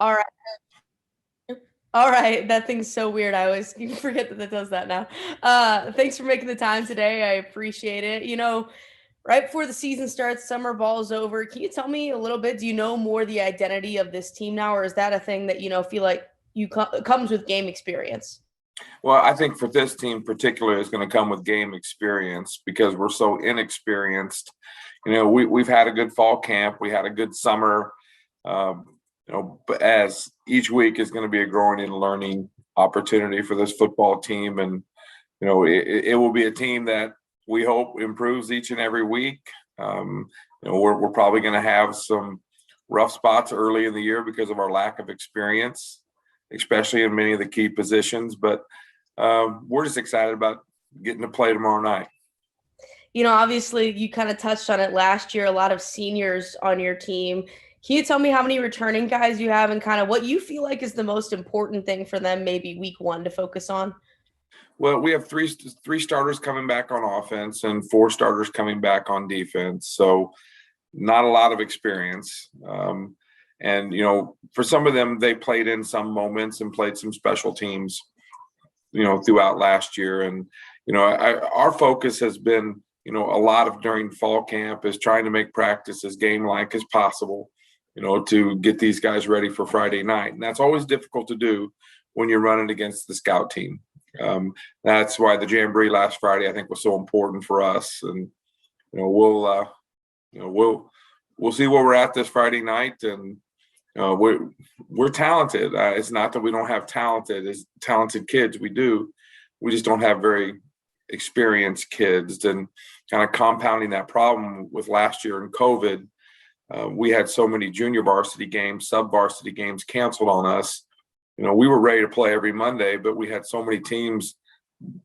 All right. All right. That thing's so weird. I always forget that it does that now. Thanks for making the time today. I appreciate it. Right before the season starts, summer ball is over. Can you tell me a little bit? Do you know more the identity of this team now, or is that a thing that feel like comes with game experience? Well, I think for this team particularly is going to come with game experience because we're so inexperienced. We've had a good fall camp, we had a good summer. But as each week is going to be a growing and learning opportunity for this football team, and it will be a team that we hope improves each and every week. We're probably going to have some rough spots early in the year because of our lack of experience, especially in many of the key positions. But we're just excited about getting to play tomorrow night. Obviously you kind of touched on it last year, a lot of seniors on your team. Can you tell me how many returning guys you have and kind of what you feel like is the most important thing for them, maybe week one, to focus on? Well, we have three starters coming back on offense and four starters coming back on defense. So not a lot of experience. And for some of them, they played in some moments and played some special teams, throughout last year. And, our focus has been, a lot of during fall camp is trying to make practice as game-like as possible, to get these guys ready for Friday night. And that's always difficult to do when you're running against the scout team. That's why the Jamboree last Friday, I think, was so important for us. And, we'll see where we're at this Friday night. And, we're talented. It's not that we don't have talented kids. We do. We just don't have very experienced kids. And kind of compounding that problem with last year in COVID, we had so many junior varsity games, sub-varsity games canceled on us. We were ready to play every Monday, but we had so many teams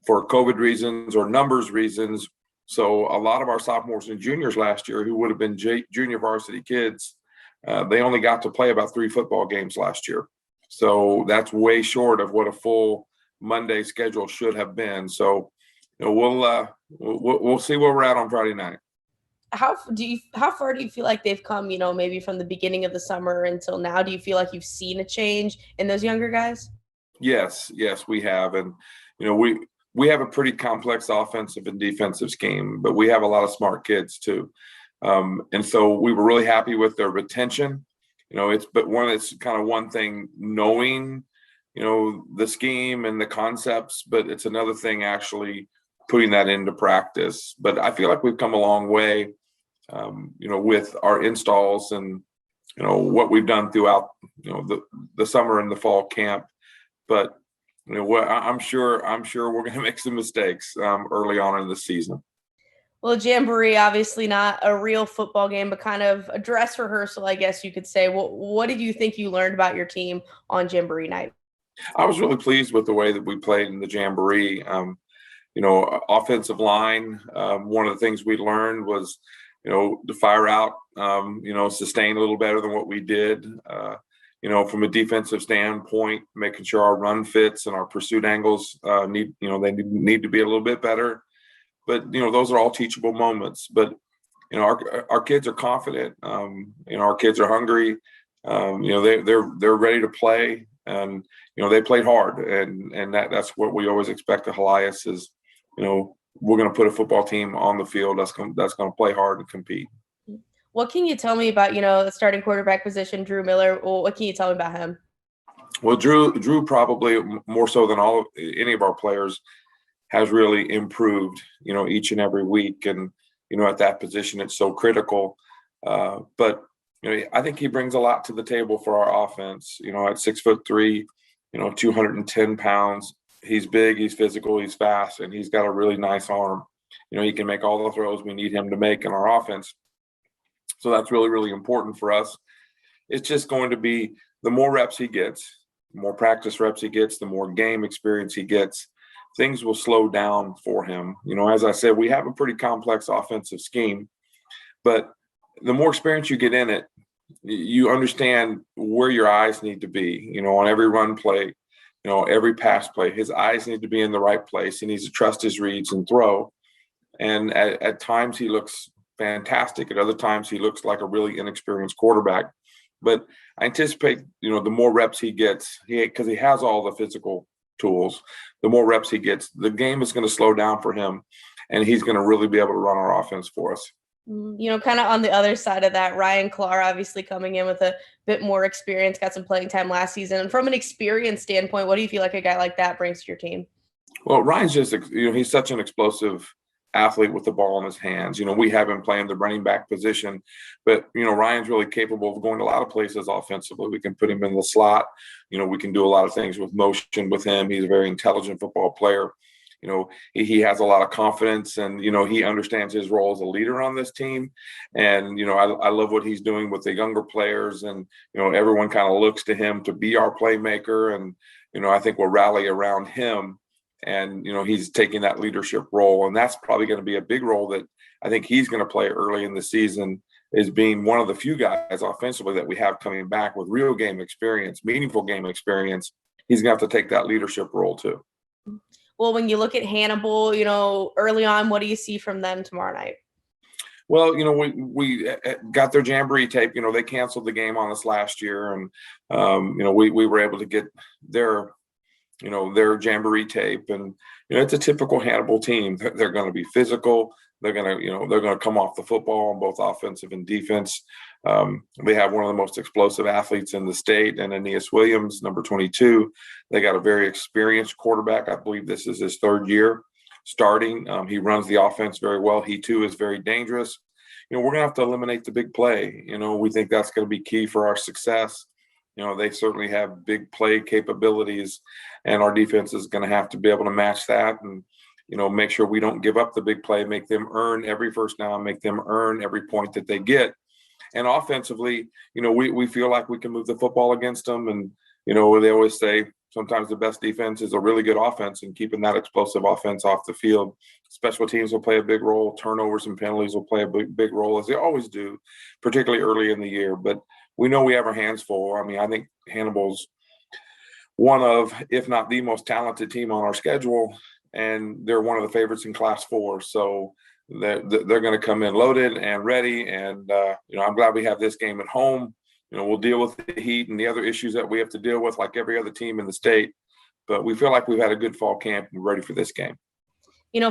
for COVID reasons or numbers reasons. So a lot of our sophomores and juniors last year who would have been junior varsity kids, they only got to play about 3 football games last year. So that's way short of what a full Monday schedule should have been. So we'll see where we're at on Friday night. How far do you feel like they've come, maybe from the beginning of the summer until now? Do you feel like you've seen a change in those younger guys? Yes, we have. And, we have a pretty complex offensive and defensive scheme, but we have a lot of smart kids too. And so we were really happy with their retention. It's kind of one thing knowing, the scheme and the concepts, but it's another thing actually putting that into practice. But I feel like we've come a long way, with our installs and, what we've done throughout, the summer and the fall camp. But, I'm sure we're going to make some mistakes early on in the season. Well, Jamboree, obviously not a real football game, but kind of a dress rehearsal, I guess you could say. What did you think you learned about your team on Jamboree night? I was really pleased with the way that we played in the Jamboree. Offensive line, one of the things we learned was, to fire out, sustain a little better than what we did. From a defensive standpoint, making sure our run fits and our pursuit angles need to be a little bit better. But those are all teachable moments. But our kids are confident. Our kids are hungry. They're ready to play, and they played hard, and that's what we always expect of Helias is, we're going to put a football team on the field that's going to play hard and compete. What can you tell me about, the starting quarterback position, Drew Miller? What can you tell me about him? Well, Drew probably more so than any of our players has really improved, each and every week. And, at that position, it's so critical. But, I think he brings a lot to the table for our offense, at 6'3", 210 pounds. He's big, he's physical, he's fast, and he's got a really nice arm. He can make all the throws we need him to make in our offense. So that's really, really important for us. It's just going to be the more reps he gets, the more practice reps he gets, the more game experience he gets, things will slow down for him. As I said, we have a pretty complex offensive scheme, but the more experience you get in it, you understand where your eyes need to be, on every run play, every pass play. His eyes need to be in the right place. He needs to trust his reads and throw. And at times he looks fantastic. At other times he looks like a really inexperienced quarterback. But I anticipate, the more reps he gets, because he has all the physical tools, the more reps he gets, the game is going to slow down for him, and he's going to really be able to run our offense for us. Kind of on the other side of that, Ryan Clark obviously coming in with a bit more experience, got some playing time last season. And from an experience standpoint, what do you feel like a guy like that brings to your team? Well, Ryan's just, he's such an explosive athlete with the ball in his hands. We have him playing the running back position, but, Ryan's really capable of going a lot of places offensively. We can put him in the slot. We can do a lot of things with motion with him. He's a very intelligent football player. He has a lot of confidence, and, he understands his role as a leader on this team. And, I love what he's doing with the younger players, and, everyone kind of looks to him to be our playmaker. And, I think we'll rally around him. And, he's taking that leadership role. And that's probably going to be a big role that I think he's going to play early in the season, is being one of the few guys offensively that we have coming back with real game experience, meaningful game experience. He's going to have to take that leadership role too. Well, when you look at Hannibal, early on, what do you see from them tomorrow night? Well, we got their Jamboree tape. They canceled the game on us last year, and we were able to get their Jamboree tape. And it's a typical Hannibal team. They're going to be physical. They're going to come off the football on both offensive and defense. They have one of the most explosive athletes in the state, and Aeneas Williams, number 22. They got a very experienced quarterback. I believe this is his third year starting. He runs the offense very well. He too is very dangerous. We're going to have to eliminate the big play. We think that's going to be key for our success. They certainly have big play capabilities, and our defense is going to have to be able to match that, and make sure we don't give up the big play, make them earn every first down, make them earn every point that they get. And offensively, we feel like we can move the football against them. And, they always say sometimes the best defense is a really good offense, and keeping that explosive offense off the field. Special teams will play a big role. Turnovers and penalties will play a big role, as they always do, particularly early in the year. But we know we have our hands full. I think Hannibal's one of, if not the most talented team on our schedule, and they're one of the favorites in Class 4. So they're going to come in loaded and ready. And, I'm glad we have this game at home. We'll deal with the heat and the other issues that we have to deal with, like every other team in the state. But we feel like we've had a good fall camp and we're ready for this game.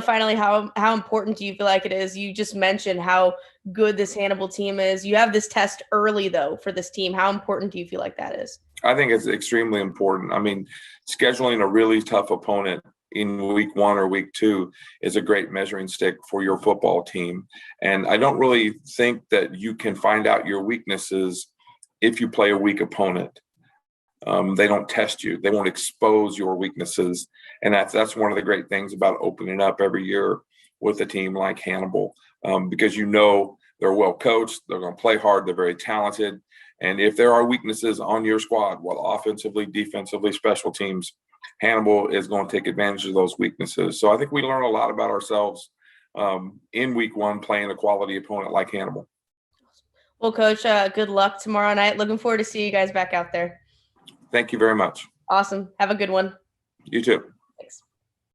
Finally, how important do you feel like it is? You just mentioned how good this Hannibal team is. You have this test early, though, for this team. How important do you feel like that is? I think it's extremely important. Scheduling a really tough opponent in week 1 or week 2 is a great measuring stick for your football team. And I don't really think that you can find out your weaknesses if you play a weak opponent. They don't test you. They won't expose your weaknesses. And that's one of the great things about opening up every year with a team like Hannibal, because they're well coached, they're going to play hard, they're very talented. And if there are weaknesses on your squad, whether offensively, defensively, special teams, Hannibal is going to take advantage of those weaknesses. So I think we learn a lot about ourselves in week 1 playing a quality opponent like Hannibal. Well, Coach, good luck tomorrow night. Looking forward to see you guys back out there. Thank you very much. Awesome. Have a good one. You too. Thanks.